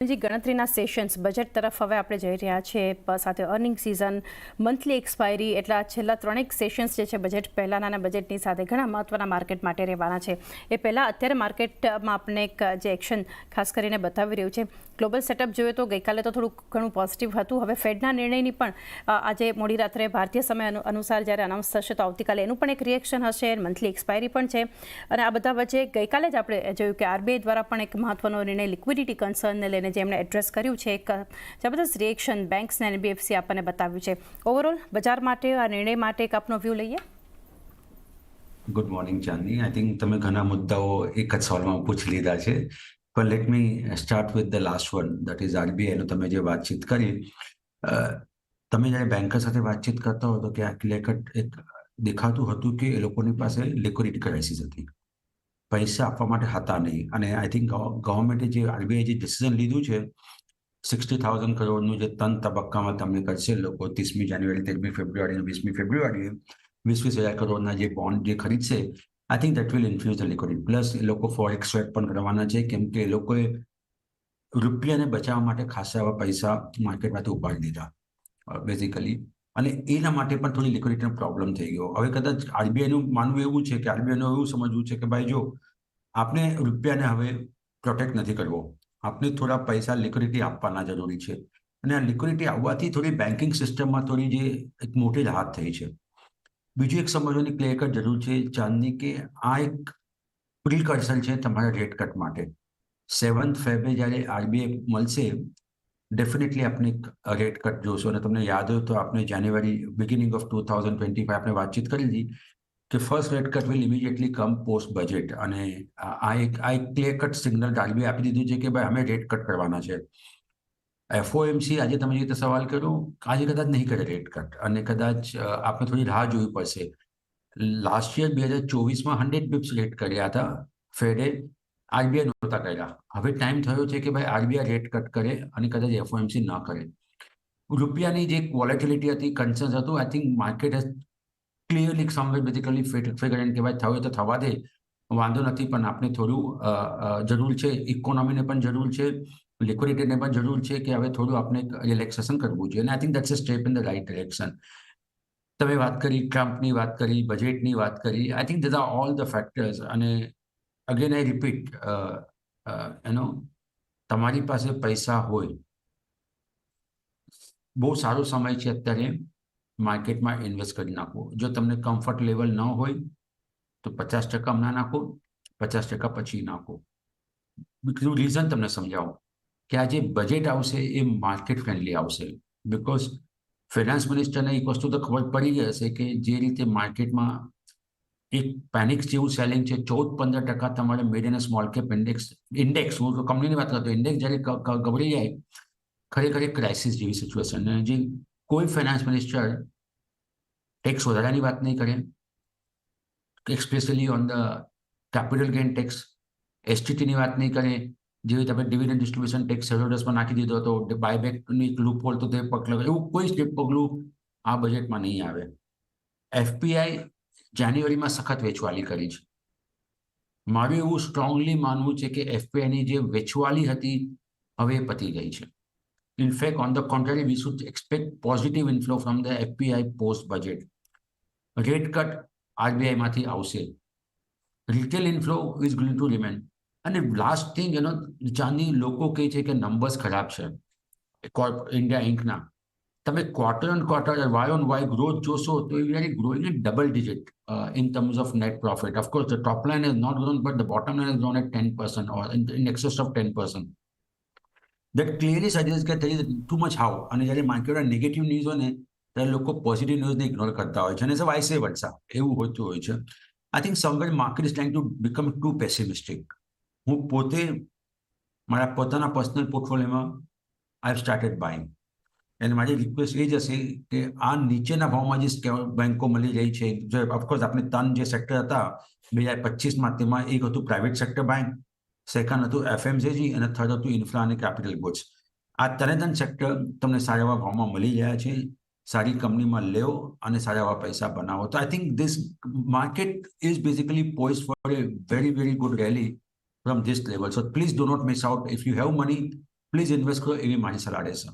જે ગણતરીના sessions budget તરફ હવે આપણે જઈ રહ્યા છીએ સાથે અર્નિંગ સિઝન મંથલી એક્સપાયરી એટલા છેલ્લા ત્રણેક સેશન્સ જે છે બજેટ પહેલાંના અને બજેટની સાથે ઘણા મહત્ત્વના માર્કેટ માટે રહેવાના છે. એ પહેલાં અત્યારે માર્કેટમાં આપણે એક જે એક્શન ખાસ કરીને બતાવી રહ્યું છે. ગ્લોબલ સેટઅપ જોઈએ તો ગઈકાલે તો થોડું ઘણું પોઝિટિવ હતું. હવે ફેડના નિર્ણયની પણ આજે મોડી રાત્રે ભારતીય સમય અનુસાર જ્યારે અનાઉન્સ થશે તો આવતીકાલે એનું પણ એક રિએક્શન હશે. મંથલી એક્સપાયરી પણ છે અને આ બધા વચ્ચે ગઈકાલે જ આપણે જોયું કે આરબીઆઈ દ્વારા પણ એક મહત્ત્વનો નિર્ણય લિક્વિડિટી કન્સર્નને લઈને જેમણે એડ્રેસ કર્યું છે. એક જબરદસ્ત રિએક્શન બેંક્સ અને એનબીએફસી આપણને બતાવ્યું છે. ઓવરઓલ બજાર માટે આ નિર્ણય માટે એક આપનો વ્યૂ લઈએ. Good morning Chandni. I think તમે ઘણા મુદ્દાઓ એક જ સવાલમાં પૂછી લીધા છે, પણ let me start with the last one, that is આરબીઆઈનું તમે જે વાતચીત કરી. તમે જ્યારે બેન્કર સાથે વાતચીત કરતા હો તો ક્યાંક એક દેખાતું હતું કે એ લોકોની પાસે લિક્વિડિટી ક્રાઇસિસ હતી, પૈસા આપવા માટે હતા નહીં. અને આઈ થિંક ગવર્મેન્ટે જે આરબીઆઈ જે ડિસિઝન લીધું છે 60,000 કરોડનું જે 3 તબક્કામાં તમને કરશે લોકો, 30મી જાન્યુઆરી, 13મી ફેબ્રુઆરી અને 20મી ફેબ્રુઆરીએ 20,000 કરોડના જે બોન્ડ જે ખરીદશે, I think that will infuse the liquidity. Plus એ લોકો ફોરેક્સ સ્વેપ પણ કરવાના છે, કેમ કે એ લોકોએ રૂપિયાને બચાવવા માટે ખાસા એવા પૈસા માર્કેટમાંથી ઉપાડી દીધા બેઝિકલી, અને એના માટે પણ થોડી લિક્વિડિટીનો પ્રોબ્લેમ થઈ ગયો. હવે કદાચ આરબીઆઈનું માનવું એવું છે કે આરબીઆઈનું એવું સમજવું છે કે ભાઈ જો આપણે રૂપિયાને હવે પ્રોટેક્ટ નથી કરવો, આપણે થોડા પૈસા લિક્વિડિટી આપવાના જરૂરી છે. અને આ લિક્વિડિટી આવવાથી થોડી બેન્કિંગ સિસ્ટમમાં થોડી જે એક મોટી રાહત થઈ છે. બીજું એક સમજવાની ક્લિયર કટ જરૂર છે ચાંદની, કે આ એક પ્રિકર્સન છે તમારા રેટ કટ માટે. 7th ફેબ્રુઆરી જ્યારે આરબીઆઈ મળશે, ડેફિનેટલી આપણે એક રેટ કટ જોશો. અને તમને યાદ હોય તો આપણે જાન્યુઆરી બિગિનિંગ ઓફ 2025 આપણે વાતચીત કરી હતી કે first rate cut will immediately come post budget. અને આ એક ક્લિયર કટ સિગ્નલ આરબીઆઈ આપી દીધું છે કે ભાઈ અમે રેટ કટ કરવાના છે. એફઓએમસી આજે તમે જે રીતે સવાલ કર્યો, આજે કદાચ નહીં કરે રેટ કટ, અને કદાચ આપણે થોડી રાહ જોવી પડશે. લાસ્ટ યર 2024માં 100 બિપ્સ રેટ કર્યા હતા ફેડે, આરબીઆઈ નહોતા કર્યા. હવે ટાઈમ થયો છે કે ભાઈ આરબીઆઈ રેટ કટ કરે અને કદાચ એફઓએમસી ન કરે. રૂપિયાની જે વોલેટિલિટી હતી, કન્સર્ન હતું, I think market has clearly somewhere basically figure and કે ભાઈ થયો તો થવા દે, વાંધો નથી, પણ આપણે થોડું જરૂર છે, ઇકોનોમીને પણ જરૂર છે, લિક્વિડિટીને પણ જરૂર છે કે હવે થોડું આપણે રિલેક્સેશન કરવું જોઈએ. અને I think that's a step in the right direction. તમે વાત કરી ટ્રમ્પની, વાત કરી બજેટની, વાત કરી. I think these are all the factors. અને અગેન આઈ રિપીટ, તમારી પાસે પૈસા હોય, બહુ સારો સમય છે અત્યારે માર્કેટમાં ઇન્વેસ્ટ કરી નાખો. જો તમને કમ્ફર્ટ લેવલ ન હોય તો 50% ના નાખો, 50% પછી નાખો. બીજું રીઝન તમને સમજાવો કે આ જે બજેટ આવશે એ માર્કેટ ફ્રેન્ડલી આવશે. બિકોઝ ફાઇનાન્સ મિનિસ્ટરને એક વસ્તુ તો ખબર પડી ગઈ હશે કે જે રીતે માર્કેટમાં એક પેનિક્સ જેવું સેલિંગ છે. 14-15% તમારે મિડ અને સ્મોલ કેપ ઇન્ડેક્સ, હું તો કંપનીની વાત કરતો, ઇન્ડેક્સ જ્યારે ગબડી જાય, ખરેખર એક ક્રાઇસિસ જેવી સિચ્યુએશન. અને જે કોઈ ફાઇનાન્સ મિનિસ્ટર ટેક્સ વધારાની વાત નહીં કરે, especially on the capital gain tax, એસટીટીની વાત નહીં કરે. જેવી તમે ડિવિડન્ડ ડિસ્ટ્રીબ્યુશન ટેક્સ શેરહોલ્ડર્સમાં નાખી દીધો હતો, બાયબેકની લૂપહોલ તો તે પગલું, એવું કોઈ સ્ટેપ પગલું આ બજેટમાં નહીં આવે. એફપીઆઈ જાન્યુઆરીમાં સખત વેચવાલી કરી છે. મારું એવું સ્ટ્રોંગલી માનવું છે કે એફપીઆઈની જે વેચવાલી હતી હવે એ પતી ગઈ છે. In fact, on the contrary, we should expect positive inflow from the FPI post budget. Rate cut RBI માંથી આવશે. Retail inflow is going to remain. અને લાસ્ટ થિંગ, ચાંદી, લોકો કહે છે કે નંબર્સ ખરાબ છે ઇન્ડિયા ઇન્કના. તમે quarter on quarter, Y on Y growth જોશો તો we are growing at double digit in terms of net profit. Of course, the top line has not grown, but the bottom line has grown at 10% or in excess of 10%. That clearly suggests કે there is too much how. અને જ્યારે માર્કેટમાં negative news હોય ને ત્યારે લોકો positive ન્યૂઝને ignore કરતા હોય છે, અને વાઇસ વર્સા એવું હોતું હોય છે. I think somewhere market is trying to become too pessimistic. હું પોતે મારા પોતાના પર્સનલ પોર્ટફોલિયોમાં આઈ હેવ સ્ટાર્ટેડ બાઇંગ. અને મારી રિક્વેસ્ટ એ જ હશે કે આ નીચેના ભાવમાં જે બેન્કો મળી રહી છે, જે ઓફકોર્સ આપણે 3 જે સેક્ટર હતા 2025માં, તેમાં એક હતું પ્રાઇવેટ સેક્ટર બેંક, સેકન્ડ હતું એફએમસીજી, અને થર્ડ હતું ઇન્ફ્રા અને કેપિટલ ગુડ્સ. આ ત્રણ સેક્ટર તમને સારા એવા ભાવમાં મળી રહ્યા છે. સારી કંપનીમાં લેવો અને સારા એવા પૈસા બનાવો. તો I think this market is basically poised for a very very good rally from this level. So please do not miss out. If you have money, please invest કરો એવી મારી સલાહ રહેશે.